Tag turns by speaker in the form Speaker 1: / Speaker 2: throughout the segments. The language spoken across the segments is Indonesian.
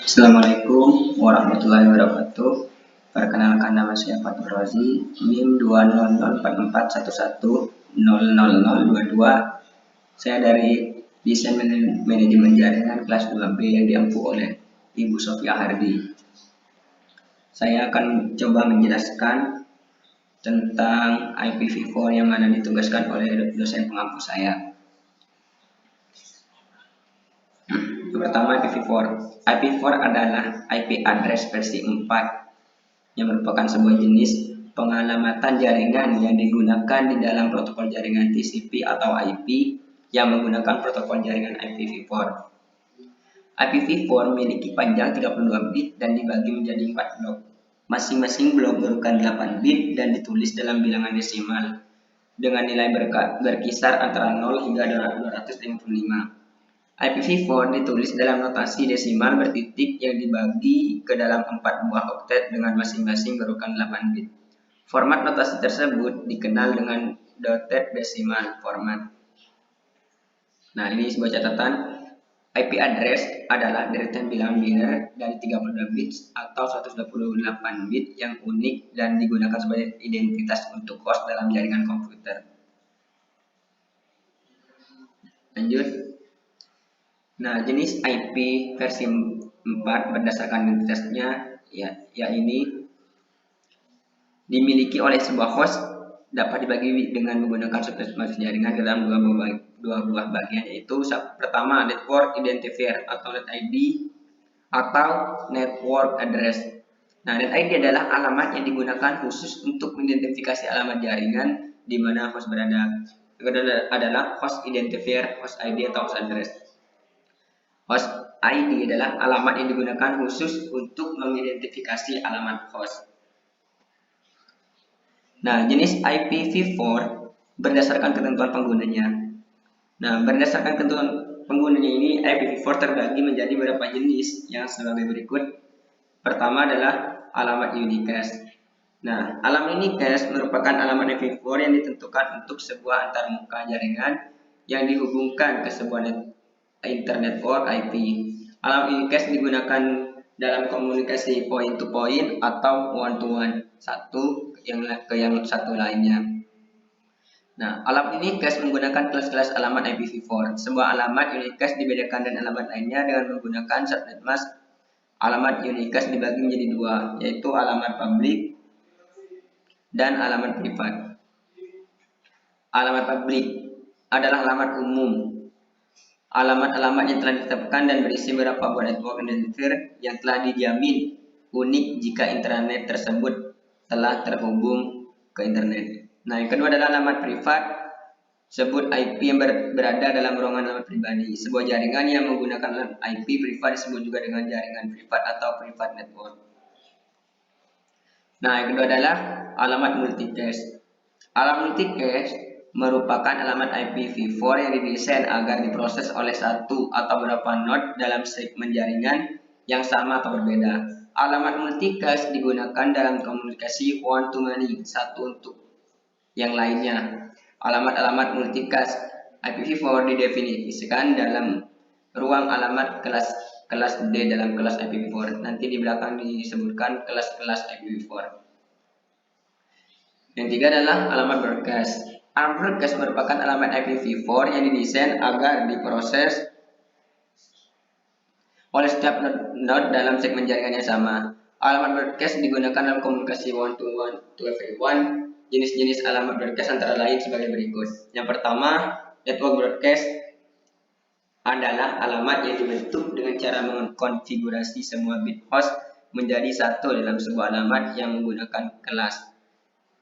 Speaker 1: Assalamualaikum warahmatullahi wabarakatuh. Perkenalkan, nama saya Fatur Rozi, NIM 2004411000022. Saya dari Desain Manajemen Jaringan kelas 2B yang diampu oleh Ibu Sofia Hardi. Saya akan coba menjelaskan tentang IPv4 yang mana ditugaskan oleh dosen pengampu saya. Pertama, IPv4. IPv4 adalah IP address versi 4 yang merupakan sebuah jenis pengalamatan jaringan yang digunakan di dalam protokol jaringan TCP atau IP yang menggunakan protokol jaringan IPv4. IPv4 memiliki panjang 32 bit dan dibagi menjadi 4 blok. Masing-masing blok berukuran 8 bit dan ditulis dalam bilangan desimal dengan nilai berkisar antara 0 hingga 255. IPv4 ditulis dalam notasi desimal bertitik yang dibagi ke dalam 4 buah oktet dengan masing-masing berukuran 8 bit. Format notasi tersebut dikenal dengan dotted decimal format. Nah, ini sebuah catatan. IP address adalah deretan bilangan biner dari 32 bit atau 128 bit yang unik dan digunakan sebagai identitas untuk host dalam jaringan komputer. Lanjut. Nah, jenis IP versi 4 berdasarkan identitasnya ini dimiliki oleh sebuah host dapat dibagi dengan menggunakan subnet jaringan ke dalam dua buah bagian, yaitu pertama network identifier atau net ID atau network address. Nah, net ID adalah alamat yang digunakan khusus untuk mengidentifikasi alamat jaringan di mana host berada. Kedua adalah host identifier, host ID atau host address. Host ID adalah alamat yang digunakan khusus untuk mengidentifikasi alamat host. Nah, jenis IPv4 berdasarkan ketentuan penggunanya. Nah, berdasarkan ketentuan penggunanya ini, IPv4 terbagi menjadi beberapa jenis yang sebagai berikut. Pertama adalah alamat unicast. Nah, alamat unicast merupakan alamat IPv4 yang ditentukan untuk sebuah antarmuka jaringan yang dihubungkan ke sebuah internet network IP. Alamat unicast digunakan dalam komunikasi point to point atau one to one, satu ke yang satu lainnya. Nah, alamat unicast menggunakan kelas-kelas alamat IPv4. Sebuah alamat unicast dibedakan dari alamat lainnya dengan menggunakan subnet mask. Alamat unicast dibagi menjadi dua, yaitu alamat publik dan alamat privat. Alamat publik adalah alamat umum. Alamat-alamat yang telah ditetapkan dan berisi beberapa buah network identifier yang telah dijamin unik jika internet tersebut telah terhubung ke internet. Nah, yang kedua adalah alamat privat. Sebut IP yang berada dalam ruangan alamat pribadi. Sebuah jaringan yang menggunakan IP privat disebut juga dengan jaringan privat atau private network. Nah, yang kedua adalah alamat multicast. Alamat multicast merupakan alamat IPv4 yang didesain agar diproses oleh satu atau beberapa node dalam segmen jaringan yang sama atau berbeda. Alamat multicast digunakan dalam komunikasi one to many, satu untuk yang lainnya. Alamat-alamat multicast IPv4 didefinisikan dalam ruang alamat kelas D dalam kelas IPv4. Nanti di belakang disebutkan kelas-kelas IPv4. Yang ketiga adalah alamat broadcast. Alamat broadcast merupakan alamat IPv4 yang didesain agar diproses oleh setiap node dalam segmen jaringan yang sama. Alamat broadcast digunakan dalam komunikasi one to one to everyone. Jenis-jenis alamat broadcast antara lain sebagai berikut. Yang pertama, network broadcast adalah alamat yang dibentuk dengan cara mengkonfigurasi semua bit host menjadi satu dalam sebuah alamat yang menggunakan kelas.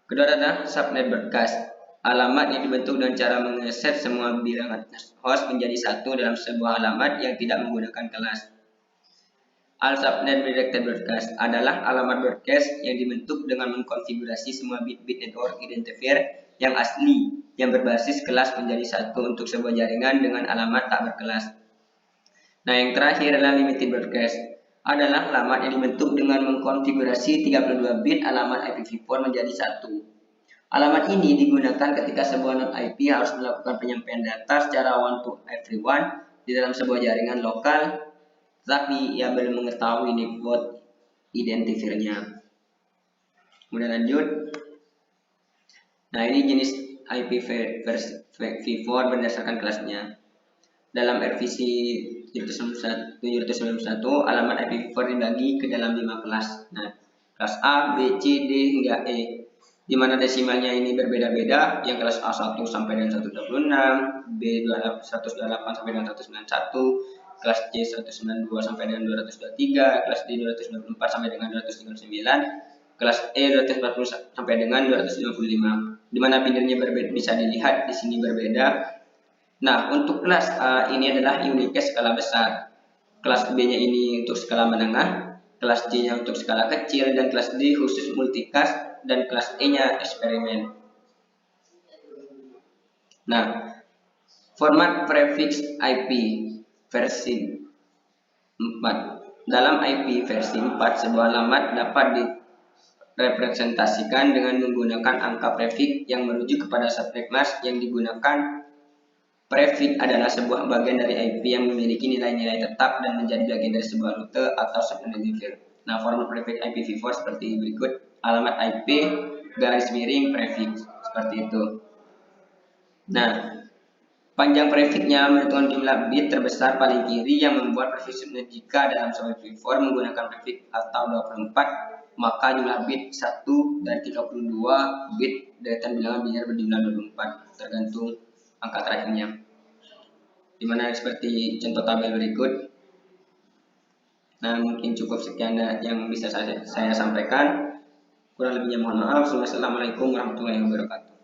Speaker 1: Kedua adalah subnet broadcast, alamat yang dibentuk dengan cara mengeset semua bilangan host menjadi satu dalam sebuah alamat yang tidak menggunakan kelas. Subnet redirected broadcast adalah alamat broadcast yang dibentuk dengan mengkonfigurasi semua bit-bit network identifier yang asli yang berbasis kelas menjadi satu untuk sebuah jaringan dengan alamat tak berkelas. Nah, yang terakhir adalah limited broadcast, adalah alamat yang dibentuk dengan mengkonfigurasi 32 bit alamat IPv4 menjadi satu. Alamat ini digunakan ketika sebuah node IP harus melakukan penyampaian data secara one to everyone di dalam sebuah jaringan lokal tapi ia belum mengetahui network identifiernya. Kemudian lanjut. Nah, ini jenis IP v4 berdasarkan kelasnya. Dalam revisi 791, alamat IPv4 dibagi ke dalam 5 kelas. Nah, kelas A, B, C, D hingga E, di mana desimalnya ini berbeda-beda. Yang kelas A1 sampai dengan 126, B 128 sampai dengan 191, kelas C 192 sampai dengan 223, kelas D 224 sampai dengan 239, kelas E 240 sampai dengan 255. Di mana binarnya berbeda, bisa dilihat di sini berbeda. Nah, untuk kelas A ini adalah unicast skala besar. Kelas B-nya ini untuk skala menengah, kelas C-nya untuk skala kecil, dan kelas D khusus multicast, dan kelas E-nya eksperimen. Nah, format prefix IP versi 4. Dalam IP versi 4, sebuah alamat dapat direpresentasikan dengan menggunakan angka prefix yang merujuk kepada subject mask yang digunakan. Prefix adalah sebuah bagian dari IP yang memiliki nilai-nilai tetap dan menjadi bagian dari sebuah rute atau subidentifier. Nah, format prefix IPv4 seperti berikut: alamat IP garis miring prefix, seperti itu. Nah, panjang prefixnya menentukan jumlah bit terbesar paling kiri yang membuat prefixnya. Jika dalam sebuah IPv4 menggunakan prefix atau 24, maka jumlah bit 1 dari 32 bit deretan bilangan biner berjumlah 24, tergantung angka terakhirnya. Dimana seperti contoh tabel berikut. Nah, mungkin cukup sekian yang bisa saya sampaikan. Kurang lebihnya mohon maaf. Wassalamualaikum warahmatullahi wabarakatuh.